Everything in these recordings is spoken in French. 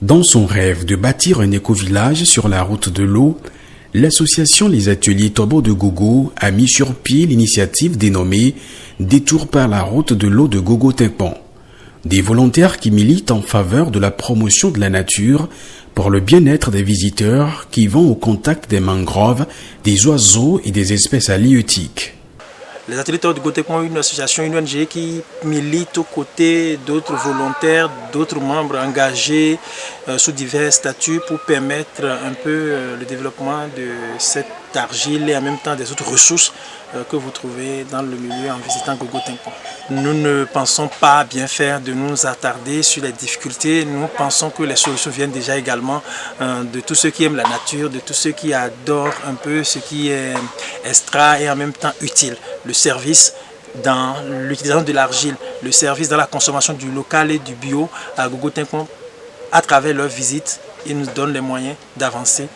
Dans son rêve de bâtir un éco-village sur la route de l'eau, l'association Les Ateliers Tobo de Gogo a mis sur pied l'initiative dénommée Détour par la route de l'eau de Gogo-Taipan. Des volontaires qui militent en faveur de la promotion de la nature pour le bien-être des visiteurs qui vont au contact des mangroves, des oiseaux et des espèces halieutiques. Les Ateliers Tobo de Gogo-Taipan est une association, une ONG qui milite aux côtés d'autres volontaires, d'autres membres engagés sous divers statuts pour permettre un peu le développement de cette argile et en même temps des autres ressources que vous trouvez dans le milieu en visitant Gogo-Taipan. Nous ne pensons pas bien faire de nous attarder sur les difficultés. Nous pensons que les solutions viennent déjà également de tous ceux qui aiment la nature, de tous ceux qui adorent un peu ce qui est extra et en même temps utile. Le service dans l'utilisation de l'argile, le service dans la consommation du local et du bio à Gogo-Taipan, à travers leurs visites, ils nous donnent les moyens d'avancer.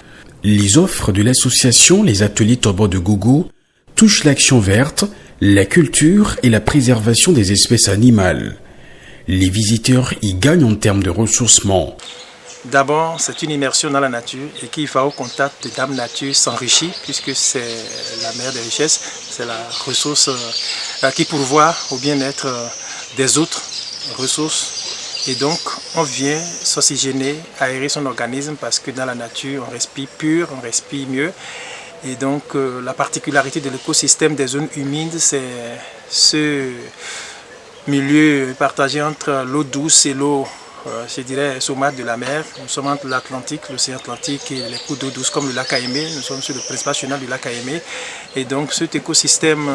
Les offres de l'association Les Ateliers Tobo de Gogo touchent l'action verte, la culture et la préservation des espèces animales. Les visiteurs y gagnent en termes de ressourcement. D'abord, c'est une immersion dans la nature et qui va au contact de Dame Nature s'enrichit puisque c'est la mère des richesses, c'est la ressource qui pourvoit au bien-être des autres ressources. Et donc, on vient s'oxygéner, aérer son organisme parce que dans la nature, on respire pur, on respire mieux. Et donc, la particularité de l'écosystème des zones humides, c'est ce milieu partagé entre l'eau douce et l'eau, je dirais, saumâtre de la mer. Nous sommes entre l'Atlantique, l'océan Atlantique et les coups d'eau douce comme le lac Aémé. Nous sommes sur le principal chenal du lac Aémé. Et donc, cet écosystème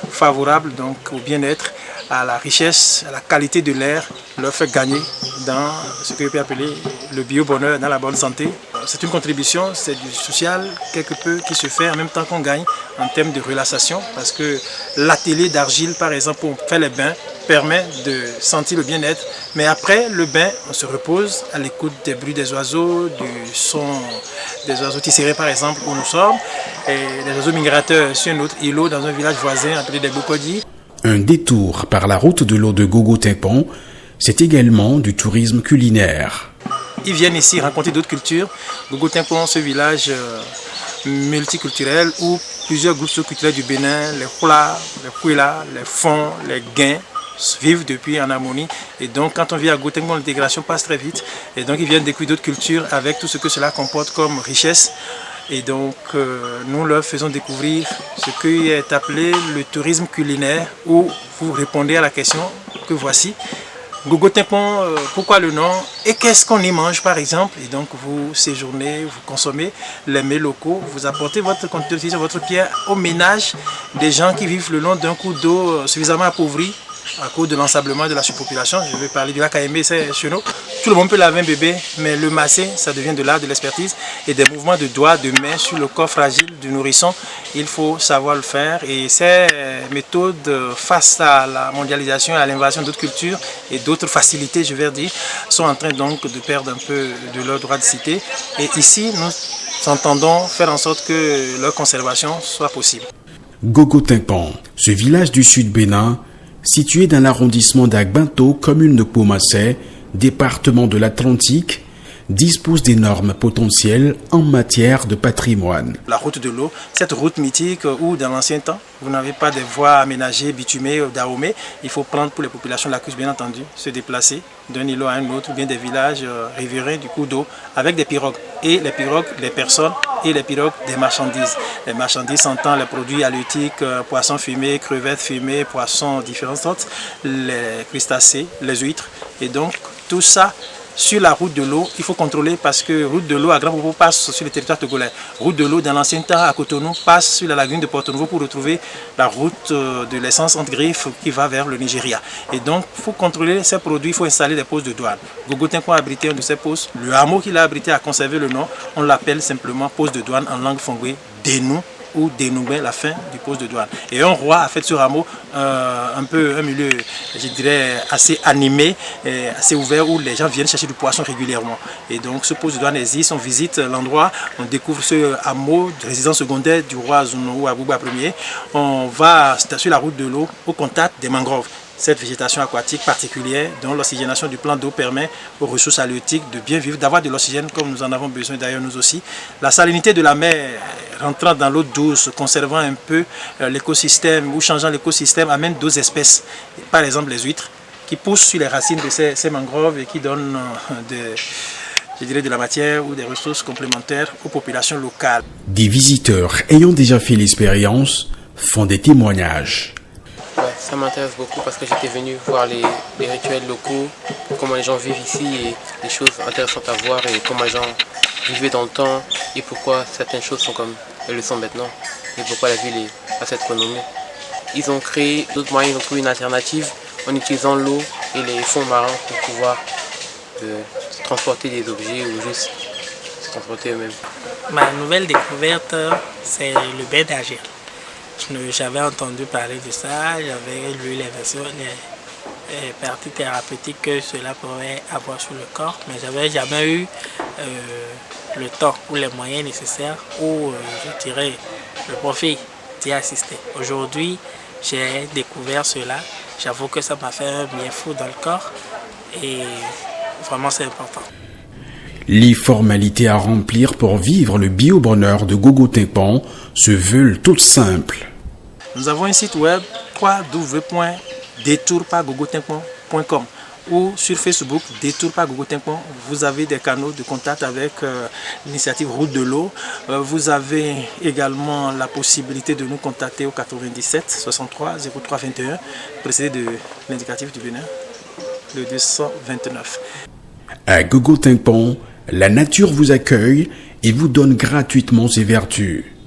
favorable donc, au bien-être, à la richesse, à la qualité de l'air, leur fait gagner dans ce que je peux appeler le bio-bonheur, dans la bonne santé. C'est une contribution, c'est du social quelque peu qui se fait en même temps qu'on gagne en termes de relaxation parce que l'atelier d'argile, par exemple, pour faire les bains, permet de sentir le bien-être. Mais après le bain, on se repose à l'écoute des bruits des oiseaux, du son des oiseaux tisserés, par exemple, où nous sommes, et des oiseaux migrateurs sur un autre îlot dans un village voisin appelé des Bokodi. Un détour par la route de l'eau de Gogo-Taipan, c'est également du tourisme culinaire. Ils viennent ici rencontrer d'autres cultures. Gogo-Taipan, ce village multiculturel où plusieurs groupes culturels du Bénin, les Hula, les Kouila, les Fon, les Guin, vivent depuis en harmonie. Et donc, quand on vit à Gogo-Taipan, l'intégration passe très vite. Et donc, ils viennent découvrir d'autres cultures avec tout ce que cela comporte comme richesse. Et donc, nous leur faisons découvrir ce qui est appelé le tourisme culinaire, où vous répondez à la question que voici. Gogo-Taipan, pourquoi le nom? Et qu'est-ce qu'on y mange par exemple? Et donc vous séjournez, vous consommez les mets locaux, vous apportez votre contribution, votre pierre au ménage des gens qui vivent le long d'un cours d'eau suffisamment appauvri à cause de l'ensablement de la surpopulation. Je vais parler du lac Aémé, c'est chez nous. Tout le monde peut laver un bébé, mais le masser, ça devient de l'art, de l'expertise et des mouvements de doigts, de mains sur le corps fragile du nourrisson. Il faut savoir le faire et ces méthodes face à la mondialisation et à l'invasion d'autres cultures et d'autres facilités, je vais dire, sont en train donc de perdre un peu de leur droit de cité. Et ici, nous entendons faire en sorte que leur conservation soit possible. Gogo-Taipan, ce village du sud Bénin, situé dans l'arrondissement d'Agbanto, commune de Pomassé, département de l'Atlantique, dispose d'énormes potentiels en matière de patrimoine. La route de l'eau, cette route mythique où dans l'ancien temps, vous n'avez pas de voies aménagées, bitumées, dahomées, il faut prendre pour les populations lacustres bien entendu, se déplacer d'un îlot à un autre, ou bien des villages riverains du cours d'eau, avec des pirogues. Et les pirogues, les personnes et les pirogues des marchandises. Les marchandises s'entendent les produits halieutiques, poissons fumés, crevettes fumées, poissons de différentes sortes, les crustacés, les huîtres. Et donc tout ça, sur la route de l'eau, il faut contrôler parce que route de l'eau à Grand Bobo passe sur le territoire togolais. Route de l'eau dans l'ancien temps à Cotonou passe sur la lagune de Porto-Nouveau pour retrouver la route de l'essence entre griffes qui va vers le Nigeria. Et donc, il faut contrôler ces produits, il faut installer des postes de douane. Gogo-Taipan a abrité un de ces postes. Le hameau qu'il a abrité a conservé le nom. On l'appelle simplement poste de douane en langue fongoué, Denou ou Dénoué, la fin du poste de douane. Et un roi a fait ce rameau un milieu, je dirais, assez animé, assez ouvert où les gens viennent chercher du poisson régulièrement. Et donc ce poste de douane existe, on visite l'endroit, on découvre ce hameau de résidence secondaire du roi Zounou Abouba Ier. On va sur la route de l'eau au contact des mangroves. cette végétation aquatique particulière dont l'oxygénation du plan d'eau permet aux ressources halieutiques de bien vivre, d'avoir de l'oxygène comme nous en avons besoin d'ailleurs nous aussi. La salinité de la mer rentrant dans l'eau douce, conservant un peu l'écosystème ou changeant l'écosystème, amène d'autres espèces, par exemple les huîtres, qui poussent sur les racines de ces mangroves et qui donnent de la matière ou des ressources complémentaires aux populations locales. Des visiteurs ayant déjà fait l'expérience font des témoignages. Ouais, ça m'intéresse beaucoup parce que j'étais venu voir les rituels locaux, comment les gens vivent ici et des choses intéressantes à voir et comment les gens vivaient dans le temps et pourquoi certaines choses sont comme elles le sont maintenant et pourquoi la ville a cette renommée. Ils ont créé d'autres moyens, ils ont trouvé une alternative en utilisant l'eau et les fonds marins pour pouvoir transporter des objets ou juste se transporter eux-mêmes. Ma nouvelle découverte, c'est le bain d'argile. J'avais entendu parler de ça, j'avais lu les versions, les parties thérapeutiques que cela pourrait avoir sur le corps, mais j'avais jamais eu le temps ou les moyens nécessaires ou je dirais le profit d'y assister. Aujourd'hui, j'ai découvert cela. J'avoue que ça m'a fait un bien fou dans le corps et vraiment c'est important. Les formalités à remplir pour vivre le bio-bonheur de Gogo Taipan se veulent toutes simples. Nous avons un site web www.detourpargogotaipan.com ou sur Facebook Détour par Gogo Taipan. Vous avez des canaux de contact avec l'initiative Route de l'eau. Vous avez également la possibilité de nous contacter au 97 63 03 21, précédé de l'indicatif du Bénin, le 229. À Gogo Taipan, la nature vous accueille et vous donne gratuitement ses vertus.